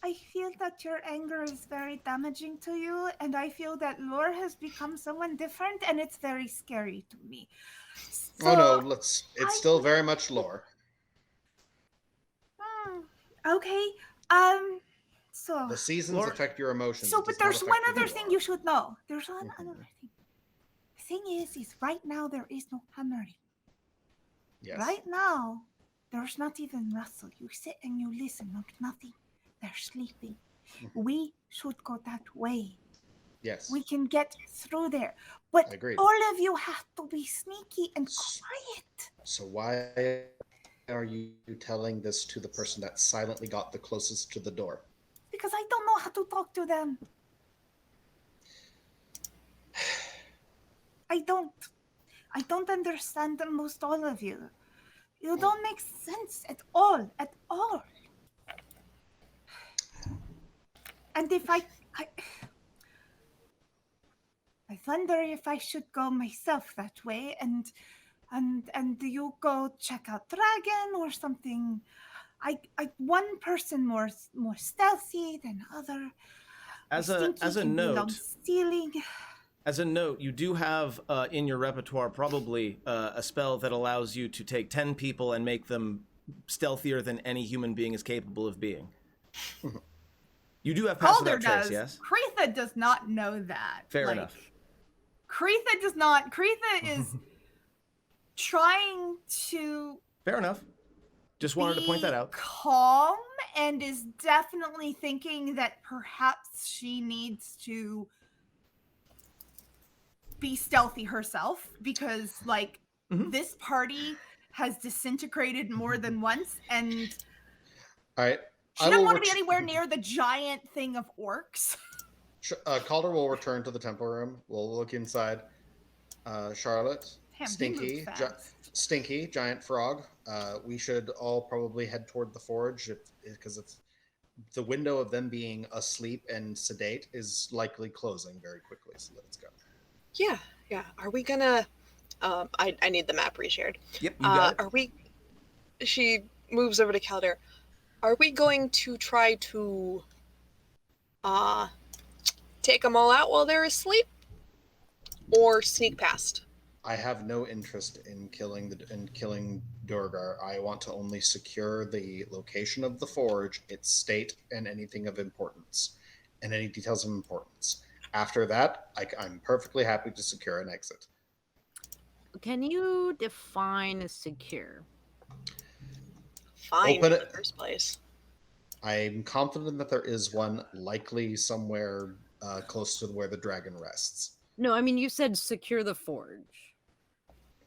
I feel that your anger is very damaging to you, and I feel that Lore has become someone different, and it's very scary to me. Oh no, So, it's I. still very much lore. Hmm, okay. Um. So. The seasons Lore. affect your emotions. So, It but does not there's one affect who other you thing are. you should know. There's one Mhm. other thing. The thing is right now there is no hammering. Yes. Right now, there's not even rustle. You sit and you listen, like nothing. They're sleeping. Mhm. We should go that way. Yes. We can get through there. But Agreed. all of you have to be sneaky and S- quiet. So why are you telling this to the person that silently got the closest to the door? Because I don't know how to talk to them. I don't. I don't understand most all of you. You don't make sense at all. At all. And if I wonder if I should go myself that way and you go check out Dragon or something. I one person more stealthy than other. As Stinky a can be long note, stealing. you do have in your repertoire probably a spell that allows you to take 10 people and make them stealthier than any human being is capable of being. You do have pass Calder without trace, does. yes? Kretha does not know that. Fair enough. Kretha does not. Kretha is trying to Fair enough. Just wanted to point that be out. calm and is definitely thinking that perhaps she needs to be stealthy herself because this party has disintegrated more than once and All right. she doesn't want to be anywhere near the giant thing of orcs. Calder will return to the temple room. We'll look inside. Charlotte, Damn, he moved fast. Stinky, giant frog. We should all probably head toward the forge because if the window of them being asleep and sedate is likely closing very quickly. So let's go. Yeah. Are we gonna? I need the map reshared. Yep, you got it. Are we? She moves over to Calder. Are we going to try to take them all out while they're asleep, or sneak past? I have no interest in killing Durgar. I want to only secure the location of the forge, its state, and anything of importance, and any details of importance. After that, I'm perfectly happy to secure an exit. Can you define secure? Fine Open in it. the first place. I'm confident that there is one, likely somewhere close to where the dragon rests. No, I mean you said secure the forge.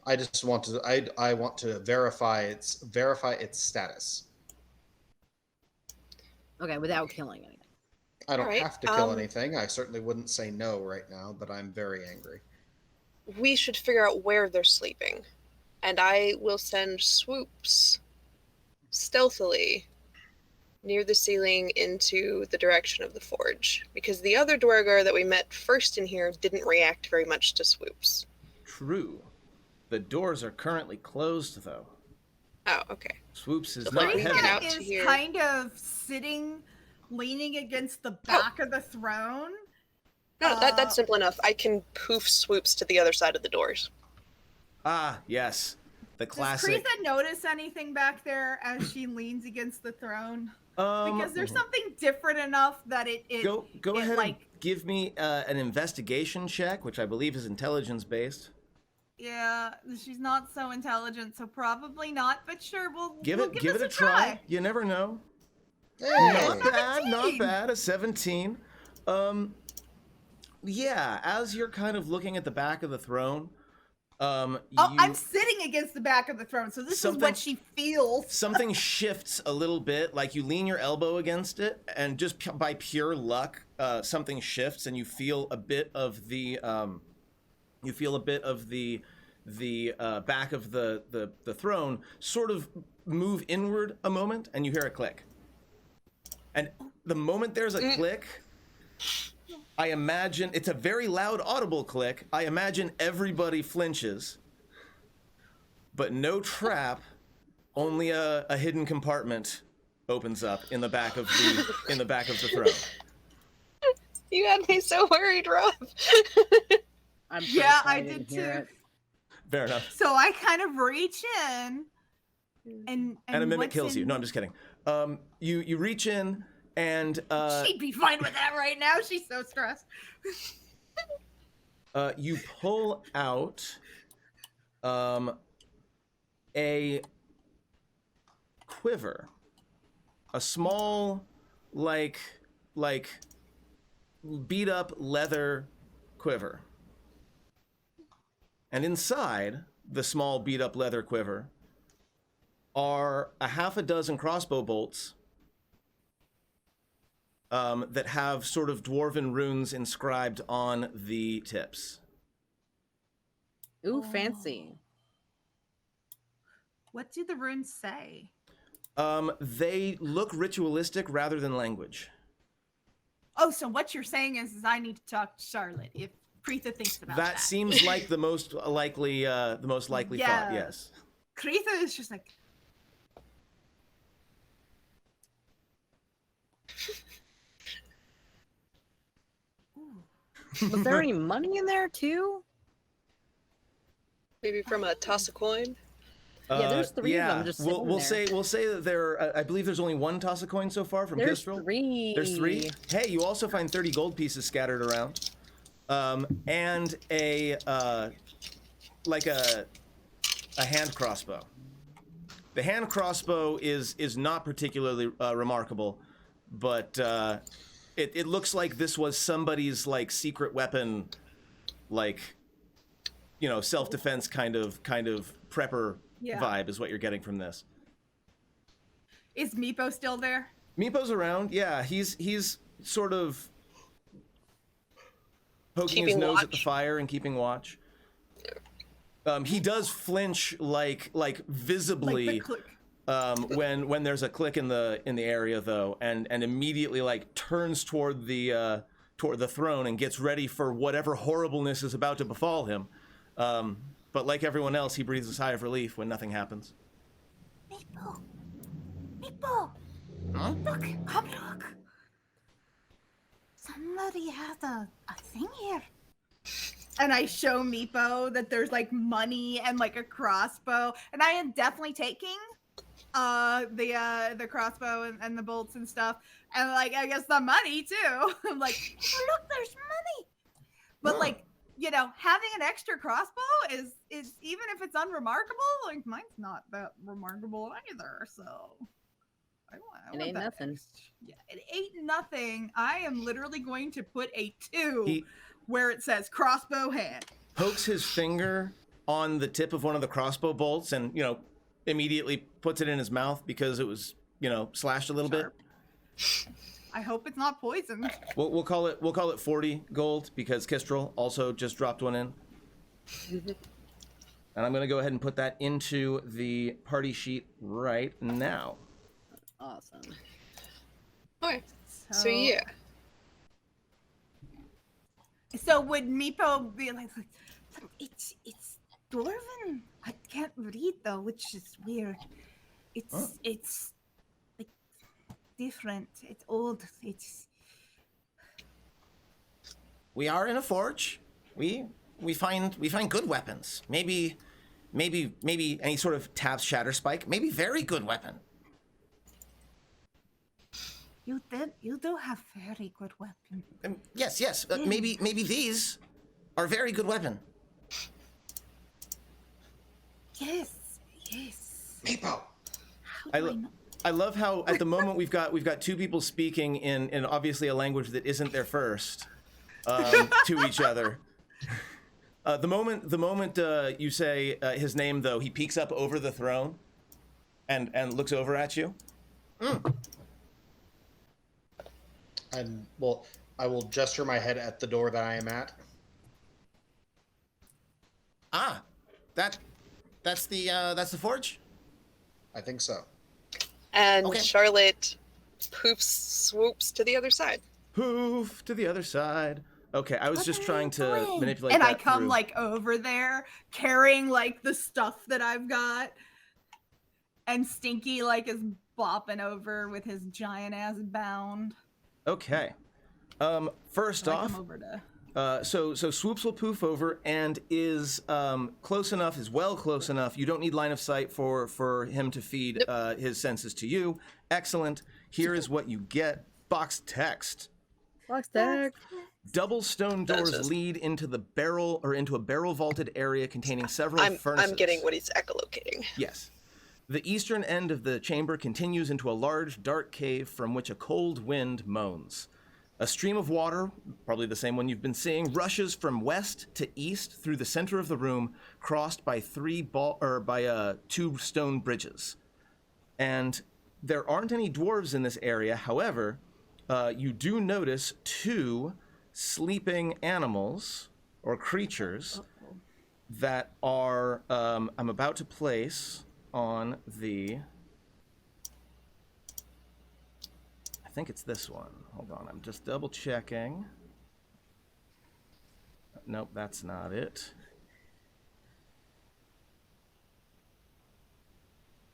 I just want to. I want to verify its status. Okay, without killing anything. I don't Alright, have to kill anything. I certainly wouldn't say no right now, but I'm very angry. We should figure out where they're sleeping, and I will send swoops stealthily near the ceiling into the direction of the forge, because the other Dwergar that we met first in here didn't react very much to swoops. True. The doors are currently closed, though. Oh, okay. Swoops is So not let me heavy. get out Kretha to is here. kind of sitting, leaning against the back of the throne. No, that's simple enough. I can poof swoops to the other side of the doors. Ah, yes. The classic. Does Kretha notice anything back there as she leans against the throne? Um, Because there's something different enough that it go ahead like, and give me an investigation check, which I believe is intelligence based. yeah, she's not so intelligent, so probably not. But sure, we'll Give we'll it this a try. You never know. Hey! Not bad, not 17. bad. A 17. Yeah. As you're kind of looking at the back of the throne, I'm sitting against the back of the throne, so this is what she feels. Something shifts a little bit, like you lean your elbow against it, and just by pure luck, something shifts, and you feel a bit of the back of the throne sort of move inward a moment, and you hear a click. And the moment there's a click, I imagine it's a very loud, audible click. I imagine everybody flinches, but no trap, only a hidden compartment opens up in the back of the throne. You had me so worried, Rob. I'm so Yeah, sorry I didn't did hear too. it. Fair enough. So I kind of reach in and And a mimic what's kills you. in- No, I'm just kidding. You reach in and She'd be fine with that right now. She's so stressed. you pull out a quiver, a small, like beat up leather quiver, and inside the small beat up leather quiver are a half a dozen crossbow bolts that have sort of dwarven runes inscribed on the tips. Ooh, fancy. What do the runes say? They look ritualistic rather than language. Oh, so what you're saying is I need to talk to Charlotte if Preetha thinks about that. That seems like the most likely thought. Yeah. Yes. Preetha is just like, Was there any money in there too? Maybe from a toss a coin. Yeah, there's three of them just sitting we'll there. say that there. I believe there's only one toss a coin so far from There's Kestrel. three. There's 3. Hey, you also find 30 gold pieces scattered around, and a like a hand crossbow. The hand crossbow is not particularly remarkable, but it looks like this was somebody's like secret weapon, like self-defense kind of prepper Yeah. vibe is what you're getting from this. is Meepo still there? Meepo's around. Yeah, he's sort of poking his Keeping nose at the watch. fire and keeping watch. He does flinch like visibly Like the click. when there's a click in the area though, and immediately like turns toward the throne and gets ready for whatever horribleness is about to befall him. But like everyone else, he breathes a sigh of relief when nothing happens. Meepo. Meepo. Huh? Look, come look. Somebody has a thing here. And I show Meepo that there's like money and like a crossbow. And I am definitely taking the crossbow and the bolts and stuff. And like I guess the money too. I'm like, oh look, there's money. But like, having an extra crossbow is even if it's unremarkable, like mine's not that remarkable either. So I want ain't that nothing. Yeah, it ain't nothing. I am literally going to put a 2 He where it says crossbow hand. pokes his finger on the tip of one of the crossbow bolts and immediately puts it in his mouth because it was slashed a little bit. I hope it's not poisoned. We'll call it 40 gold because Kestrel also just dropped one in. And I'm going to go ahead and put that into the party sheet right now. Awesome. Okay. So yeah. So would Meepo be like, it's dwarven? I can't read though, which is weird. It's like different. It's old. We are in a forge. We find good weapons. Maybe, and he sort of taps Shatterspike. Maybe very good weapon. You do have very good weapons. Yes. Maybe these are very good weapon. Yes. Meepo. How do I know? I love how at the moment we've got 2 people speaking in obviously a language that isn't their first to each other. The moment you say his name though, he peeks up over the throne and looks over at you. And I will gesture my head at the door that I am at. Ah, that's the forge. I think so. And Okay. Charlotte swoops to the other side. Poof to the other side. Okay, I was What just are trying you to doing? manipulate And that I come through. like over there carrying like the stuff that I've got. And Stinky like is bopping over with his giant ass bound. Okay. First I off, come over to... so Swoops will poof over and is close enough, is well close enough. You don't need line of sight for him to feed his senses to you. Excellent. Here is what you get. Box text. Box deck. Double stone doors lead into the barrel or into a barrel vaulted area containing several furnaces. I'm getting what he's echolocating. Yes. The eastern end of the chamber continues into a large, dark cave from which a cold wind moans. A stream of water, probably the same one you've been seeing, rushes from west to east through the center of the room, crossed by two stone bridges. And there aren't any dwarves in this area. However, you do notice two sleeping animals or creatures that are I'm about to place on the, I think it's this one. Hold on, I'm just double checking. Nope, that's not it.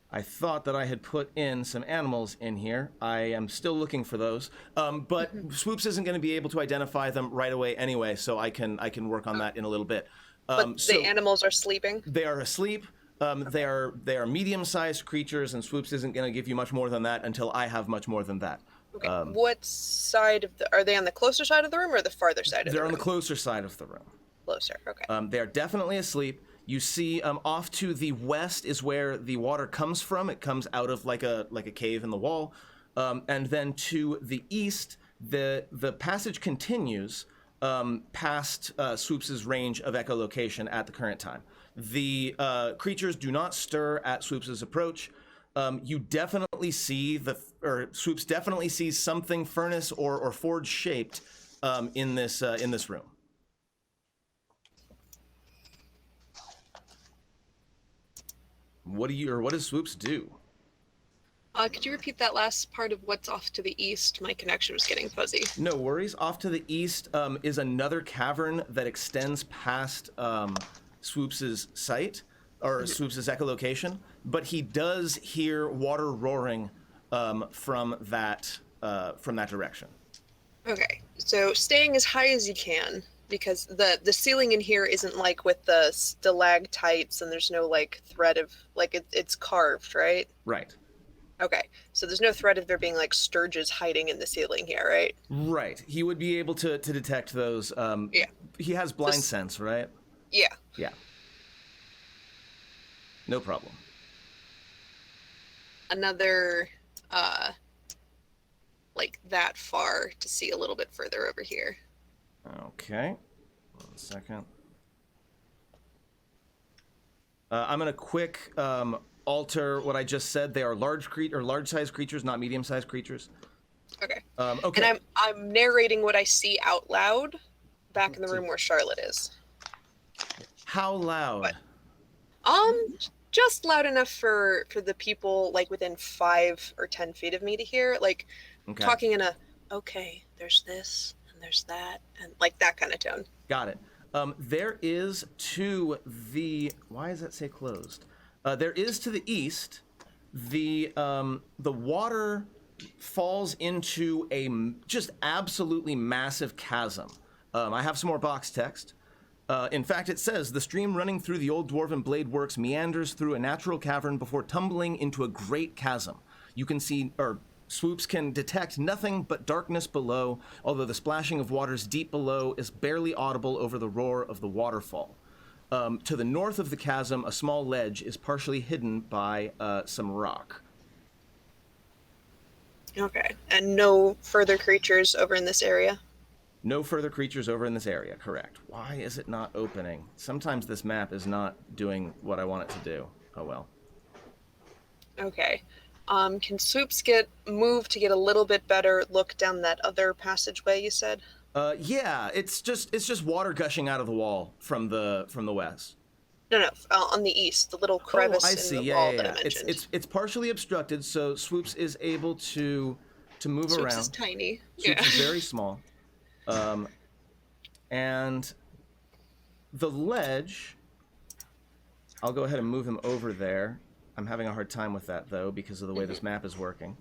I thought that I had put in some animals in here. I am still looking for those, but Swoops isn't going to be able to identify them right away anyway, so I can work on that in a little bit. But the animals are sleeping? They are asleep. They are medium-sized creatures, and Swoops isn't going to give you much more than that until I have much more than that. Okay. What side of are they on the closer side of the room or the farther side of the room? They're on the closer side of the room. Closer, okay. They are definitely asleep. You see, off to the west is where the water comes from. It comes out of like a cave in the wall, and then to the east, the passage continues past Swoops' range of echolocation at the current time. The creatures do not stir at Swoops' approach. You definitely see Swoops definitely sees something furnace or forge shaped in this room. What does Swoops do? Could you repeat that last part of what's off to the east? My connection was getting fuzzy. No worries. Off to the east is another cavern that extends past Swoops' sight, or Swoops' echolocation, but he does hear water roaring from that direction. Okay, so staying as high as you can, because the ceiling in here isn't like with the stalactites and there's no like thread of like it's carved, right? Right. Okay, so there's no threat of there being like sturges hiding in the ceiling here, right? Right. He would be able to detect those. Yeah. He has blind sense, right? Yeah. Yeah. No problem. Another, like that far to see a little bit further over here. Okay. 1 second. I'm gonna quick alter what I just said. They are large-sized creatures, not medium-sized creatures. Okay. Okay. And I'm narrating what I see out loud, back in the room where Charlotte is. How loud? Just loud enough for the people like within 5 or 10 feet of me to hear, like talking in a okay, there's this and there's that and like that kind of tone. Got it. There is to the why does that say closed? There is to the east. The water falls into a just absolutely massive chasm. I have some more box text. In fact, it says, the stream running through the old dwarven blade works meanders through a natural cavern before tumbling into a great chasm. You can see, or Swoops can detect nothing but darkness below, although the splashing of waters deep below is barely audible over the roar of the waterfall. To the north of the chasm, a small ledge is partially hidden by some rock. Okay. And no further creatures over in this area? No further creatures over in this area, correct. Why is it not opening? Sometimes this map is not doing what I want it to do. Oh well. Okay. Can Swoops get moved to get a little bit better look down that other passageway you said? Yeah, it's just water gushing out of the wall from the west. No, on the east, the little crevice in the wall that I mentioned. It's partially obstructed, so Swoops is able to move around. Swoops is tiny. Swoops is very small. And the ledge, I'll go ahead and move him over there. I'm having a hard time with that though because of the way this map is working.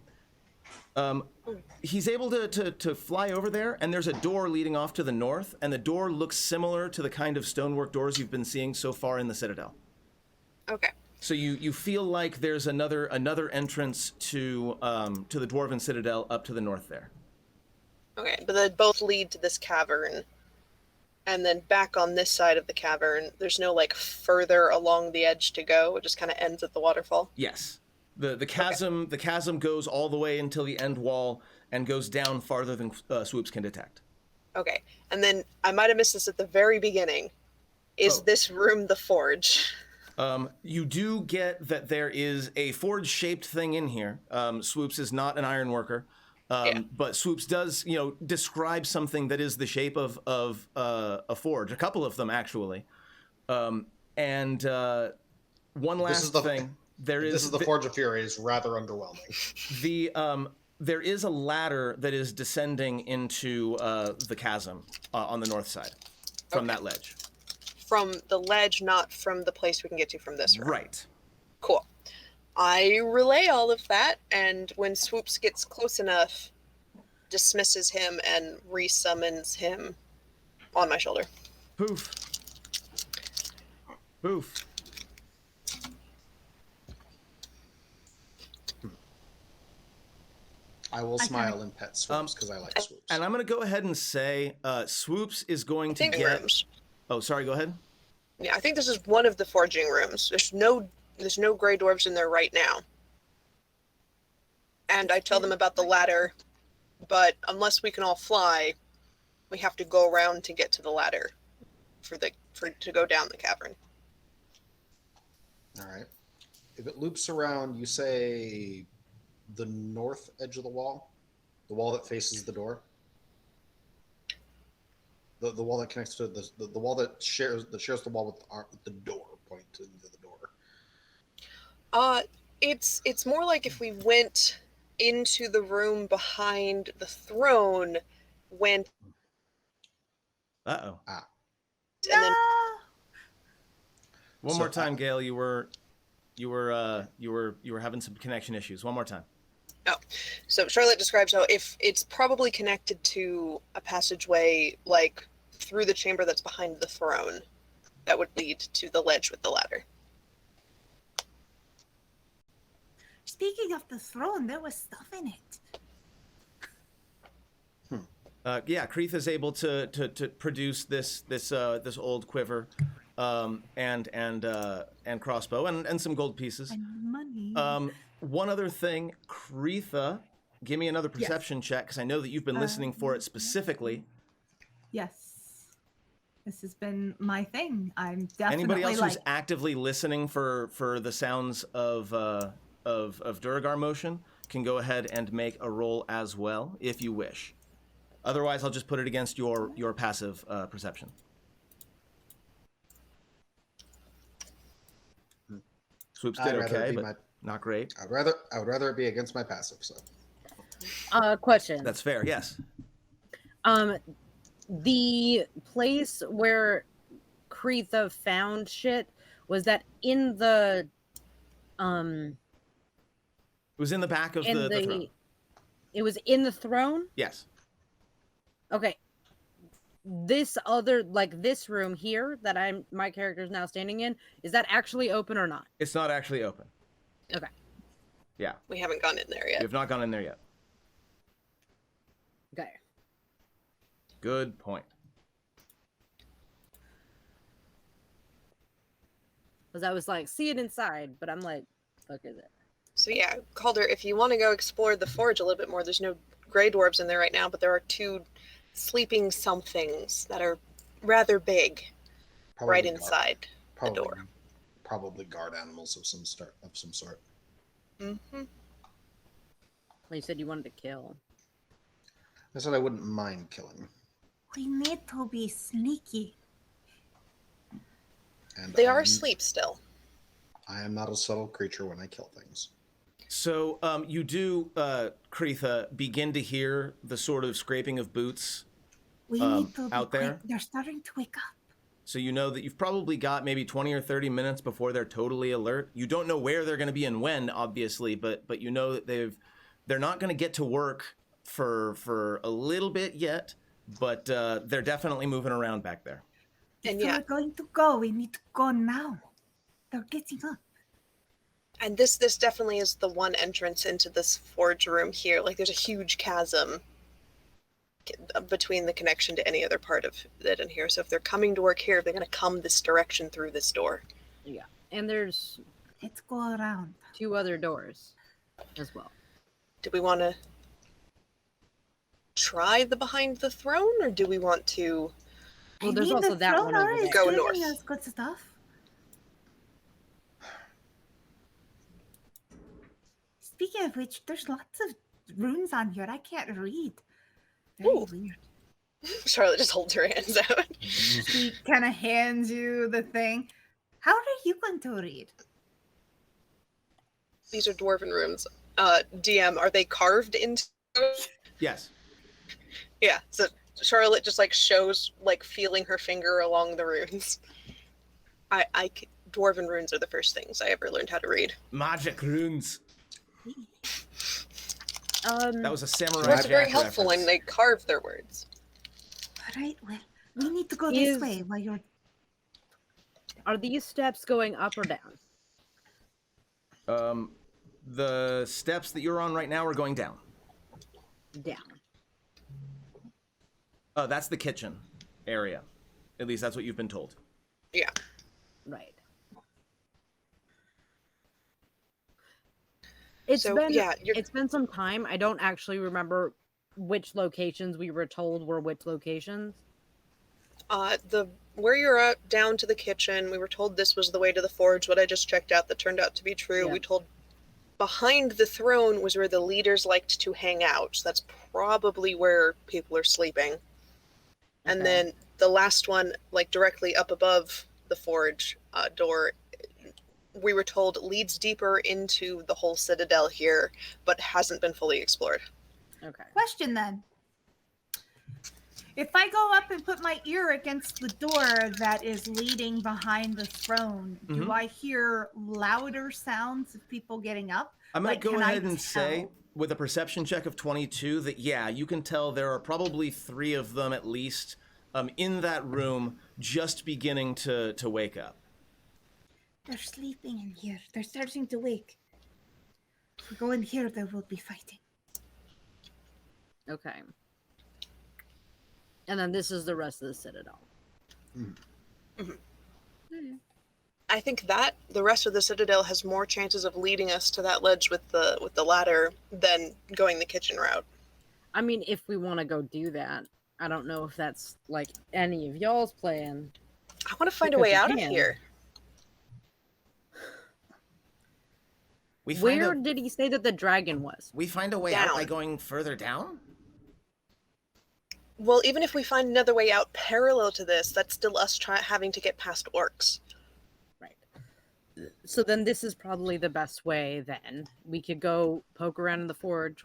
He's able to fly over there, and there's a door leading off to the north, and the door looks similar to the kind of stonework doors you've been seeing so far in the Citadel. Okay. So you feel like there's another entrance to the Dwarven Citadel up to the north there. Okay, but they both lead to this cavern. And then back on this side of the cavern, there's no like further along the edge to go. It just kind of ends at the waterfall. Yes. The chasm goes all the way until the end wall and goes down farther than Swoops can detect. Okay. And then I might have missed this at the very beginning. Is this room the forge? You do get that there is a forge-shaped thing in here. Swoops is not an iron worker. But Swoops does, describe something that is the shape of a forge, a couple of them actually. One last thing, this is the Forge of Fury is rather underwhelming. There is a ladder that is descending into the chasm on the north side from that ledge. From the ledge, not from the place we can get to from this room. Right. Cool. I relay all of that, and when Swoops gets close enough, dismisses him and resummons him on my shoulder. Poof. Poof. I will smile and pet Swoops because I like Swoops. And I'm going to go ahead and say Swoops is going to get... Rooms. Oh, sorry, go ahead. Yeah, I think this is one of the forging rooms. There's no gray dwarves in there right now. And I tell them about the ladder, but unless we can all fly, we have to go around to get to the ladder to go down the cavern. All right. If it loops around, you say the north edge of the wall that faces the door. The wall that connects to the wall that shares the wall with the door, pointing to the door. It's more like if we went into the room behind the throne, went. Uh-oh. Ah. And then One more time, Gail. You were having some connection issues. One more time. Oh, so Charlotte describes how if it's probably connected to a passageway, like through the chamber that's behind the throne, that would lead to the ledge with the ladder. Speaking of the throne, there was stuff in it. Kreith is able to produce this old quiver, and crossbow and some gold pieces. And money. One other thing, Kreitha, give me another perception check because I know that you've been listening for it specifically. Yes. This has been my thing. I'm definitely Anybody else who's actively listening for the sounds of Duragar motion can go ahead and make a roll as well if you wish. Otherwise, I'll just put it against your passive perception. Swoops did okay, but not great. I would rather it be against my passive. So. Question. That's fair. Yes. The place where Kreitha found shit, was that in the It was in the back of the throne. It was in the throne? Yes. Okay. This other, like this room here that my character is now standing in, is that actually open or not? It's not actually open. Okay. Yeah. We haven't gone in there yet. You have not gone in there yet. Okay. Good point. Because I was like, see it inside, but I'm like, fuck is it? So yeah, Calder, if you want to go explore the forge a little bit more, there's no gray dwarves in there right now, but there are two sleeping somethings that are rather big right inside the door. Probably guard animals of some sort. Mm-hmm. Well, you said you wanted to kill. I said I wouldn't mind killing. We need to be sneaky. And They are asleep still. I am not a subtle creature when I kill things. So you do, Kreitha, begin to hear the sort of scraping of boots We need to be out there. quick. They're starting to wake up. So you know that you've probably got maybe 20 or 30 minutes before they're totally alert. You don't know where they're going to be and when, obviously, but you know that they're not going to get to work for a little bit yet, but they're definitely moving around back there. And If yeah. we're going to go, we need to go now. They're getting up. And this definitely is the one entrance into this forge room here. Like, there's a huge chasm between the connection to any other part of it in here. So if they're coming to work here, they're going to come this direction through this door. Yeah. And there's Let's go around. 2 other doors as well. Do we want to try the behind the throne, or do we want to... Well, there's also the that throne one over already there. Go giving north. us good stuff. Speaking of which, there's lots of runes on here. I can't read. Very Ooh. weird. Charlotte just holds her hands out. She kind of hands you the thing. How are you going to read? These are dwarven runes. DM, are they carved into... Yes. Yeah, so Charlotte just like shows like feeling her finger along the runes. Dwarven runes are the first things I ever learned how to read. Magic runes. That was a samurai Dwarves are Jack very helpful reference. when they carve their words. All right, well, we need to go this Is- way while you're... Are these steps going up or down? The steps that you're on right now are going down. Down. That's the kitchen area. At least that's what you've been told. Yeah. Right. It's So, been yeah, you're- it's been some time. I don't actually remember which locations we were told were which locations. Where you're at, down to the kitchen, we were told this was the way to the forge. What I just checked out that turned out to be true. Yeah. We told behind the throne was where the leaders liked to hang out. So that's probably where people are sleeping. And Okay. then the last one, like directly up above the forge door, we were told leads deeper into the whole citadel here, but hasn't been fully explored. Okay. Question then. If I go up and put my ear against the door that is leading behind the throne, do Mhm. I hear louder sounds of people getting up? I'm going Like, to go can I ahead and say, tell? with a perception check of 22, that yeah, you can tell there are probably 3 of them at least in that room just beginning to wake up. They're sleeping in here. They're starting to wake. If we go in here, there will be fighting. Okay. And then this is the rest of the citadel. I think that the rest of the citadel has more chances of leading us to that ledge with the ladder than going the kitchen route. I mean, if we want to go do that, I don't know if that's like any of y'all's plan. I want to find a Because way you out of can. here. We find Where a did he say that the dragon was? we find a way out by Down. going further down. Well, even if we find another way out parallel to this, that's still us having to get past orcs. Right. So then this is probably the best way then. We could go poke around in the forge.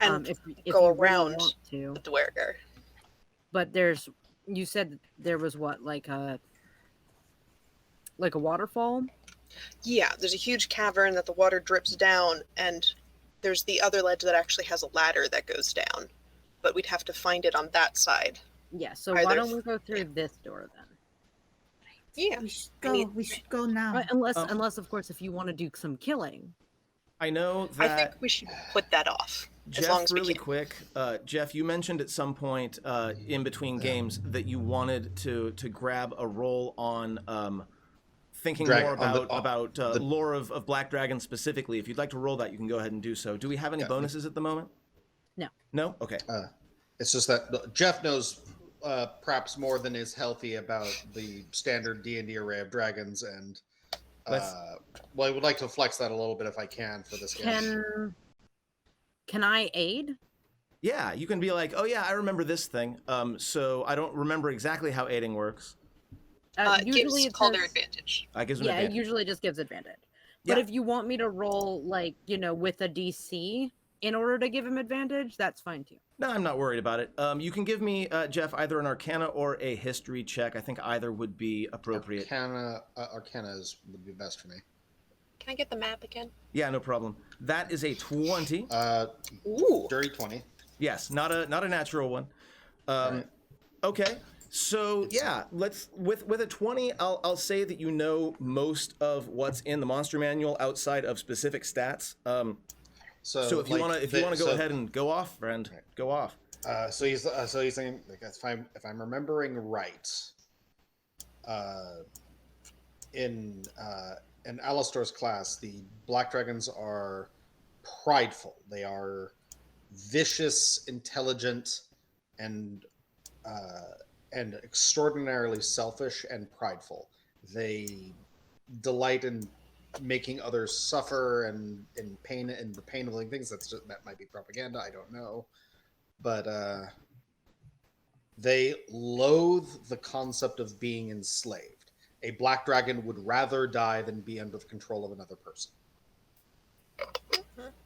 And if go you really around want to. the Dwerger. But you said there was what, like a waterfall? Yeah, there's a huge cavern that the water drips down, and there's the other ledge that actually has a ladder that goes down. But we'd have to find it on that side. Yeah, so Are why there don't we go through this door then? Yeah. We should I go. mean- we should go now. Right, unless of course if you want to do some killing. I know I that think we should put that off. Jeff, as long as we really can. quick, Jeff, you mentioned at some point in between games that you wanted to grab a roll on thinking more about lore of Black Dragon specifically. If you'd like to roll that, you can go ahead and do so. Do we have any bonuses at the moment? No. No? Okay. It's just that Jeff knows perhaps more than is healthy about the standard D&D array of dragons, and well, I would like to flex that a little bit if I can for this game. Can I aid? Yeah, you can be like, oh yeah, I remember this thing. So I don't remember exactly how aiding works. Usually Gives it Calder says- advantage. Gives an Yeah, it advantage. usually just gives advantage. But Yeah. if you want me to roll, like, with a DC, in order to give him advantage, that's fine too. No, I'm not worried about it. You can give me, Jeff, either an Arcana or a History check. I think either would be appropriate. Arcana would be best for me. Can I get the map again? Yeah, no problem. That is a 20. Ooh. Dirty 20. Yes, not a natural one. Right. Okay, so yeah, let's with a 20, I'll say that you know most of what's in the monster manual outside of specific stats. So if you wanna go ahead and go off, friend, go off. So he's saying, like, if I'm remembering right, in Alistor's class, the Black Dragons are prideful. They are vicious, intelligent, and extraordinarily selfish and prideful. They delight in making others suffer and in pain and the pain of living things. That might be propaganda. I don't know, but they loathe the concept of being enslaved. A black dragon would rather die than be under the control of another person.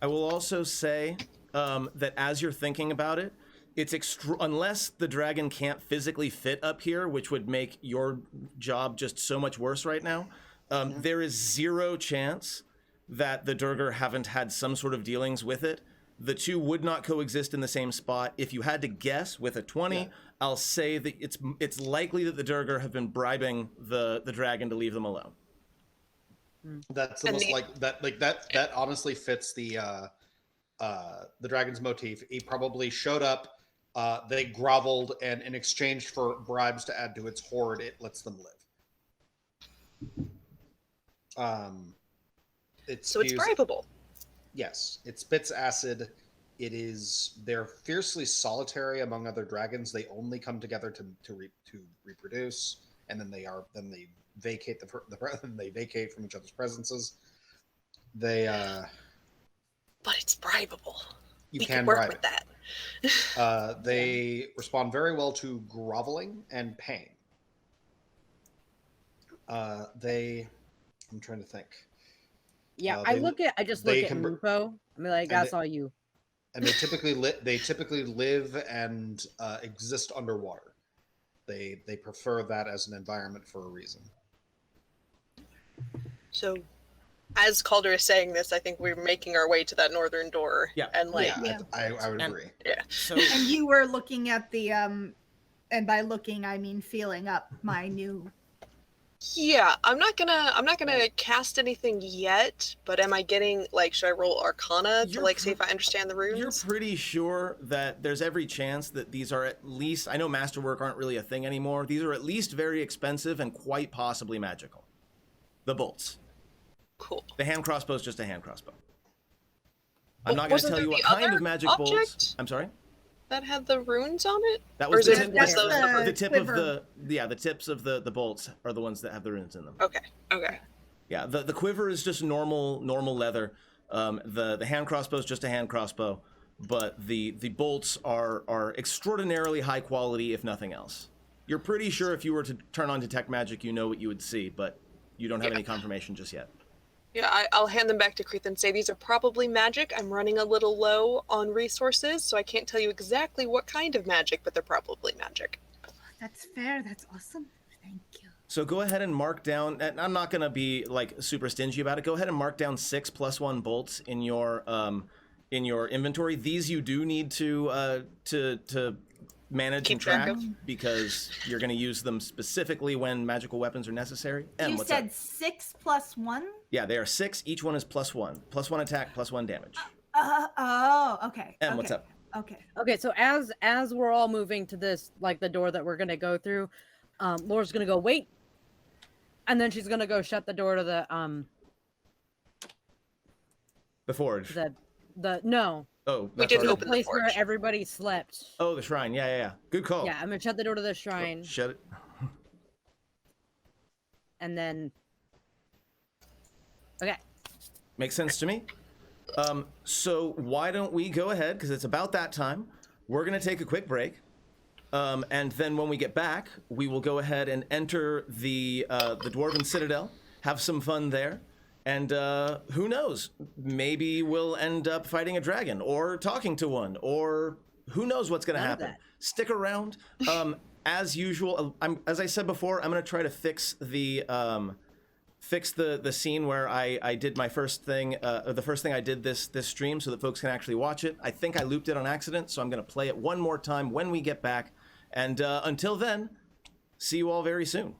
I will also say that as you're thinking about it, it's unless the dragon can't physically fit up here, which would make your job just so much worse right now. There is zero chance that the Durgar haven't had some sort of dealings with it. The two would not coexist in the same spot. If you had to guess with a 20, I'll say that it's likely that the Durgar have been bribing the dragon to leave them alone. That's that honestly fits the dragon's motif. He probably showed up, they groveled, and in exchange for bribes to add to its hoard, it lets them live. It's bribable. Yes, it spits acid. They're fiercely solitary among other dragons. They only come together to reproduce, and then they vacate they vacate from each other's presences. But it's bribable. You we can work bribe with it. that. They respond very well to groveling and pain. I'm trying to think. Yeah, I just look at Mupo. I mean, like, that's all you. And they typically live and exist underwater. They prefer that as an environment for a reason. So, as Calder is saying this, I think we're making our way to that northern door. Yeah. And like, I would agree. Yeah. So And you were looking at the and by looking I mean feeling up my new. Yeah, I'm not gonna cast anything yet, but am I getting, like, should I roll Arcana to see if I understand the runes? You're pretty sure that there's every chance that these are at least, I know masterwork aren't really a thing anymore, these are at least very expensive and quite possibly magical. The bolts. Cool. The hand crossbow is just a hand crossbow. I'm not going to wasn't tell you there what the kind other of magic bolts. object? I'm sorry? That had the runes on it? That Or was is the it tip, just that's those the tip of quiver. the tips of the bolts are the ones that have the runes in them. Okay. Yeah, the quiver is just normal leather. The hand crossbow is just a hand crossbow, but the bolts are extraordinarily high quality, if nothing else. You're pretty sure if you were to turn on detect magic, you know what you would see, but you don't have any confirmation just yet. Yeah, I'll hand them back to Kreeth and say these are probably magic. I'm running a little low on resources, so I can't tell you exactly what kind of magic, but they're probably magic. That's fair. That's awesome. Thank you. So go ahead and mark down, and I'm not going to be like super stingy about it. Go ahead and mark down 6 +1 bolts in your inventory. These you do need to manage Keep and track track of. because you're going to use them specifically when magical weapons are necessary. And You what's said up? 6 + 1? Yeah, they are 6. Each one is +1. +1 attack, +1 damage. Okay. And what's up? Okay. Okay, so as we're all moving to this, like, the door that we're gonna go through, Laura's gonna go wait, and then she's gonna go shut the door to The forge. the no, Oh, We that's didn't already- open the place where forge. everybody slept. Oh, the shrine. Yeah. Good call. Yeah, I'm gonna shut the door to the shrine, Shut it. and then. Okay. Makes sense to me. So why don't we go ahead, because it's about that time. We're going to take a quick break. And then when we get back, we will go ahead and enter the Dwarven Citadel, have some fun there. And who knows? Maybe we'll end up fighting a dragon or talking to one, or who knows what's going to None of happen. that. Stick around. As usual, as I said before, I'm going to try to fix the scene where I did my first thing, the first thing I did this stream, so that folks can actually watch it. I think I looped it on accident, so I'm going to play it one more time when we get back. And until then, see you all very soon.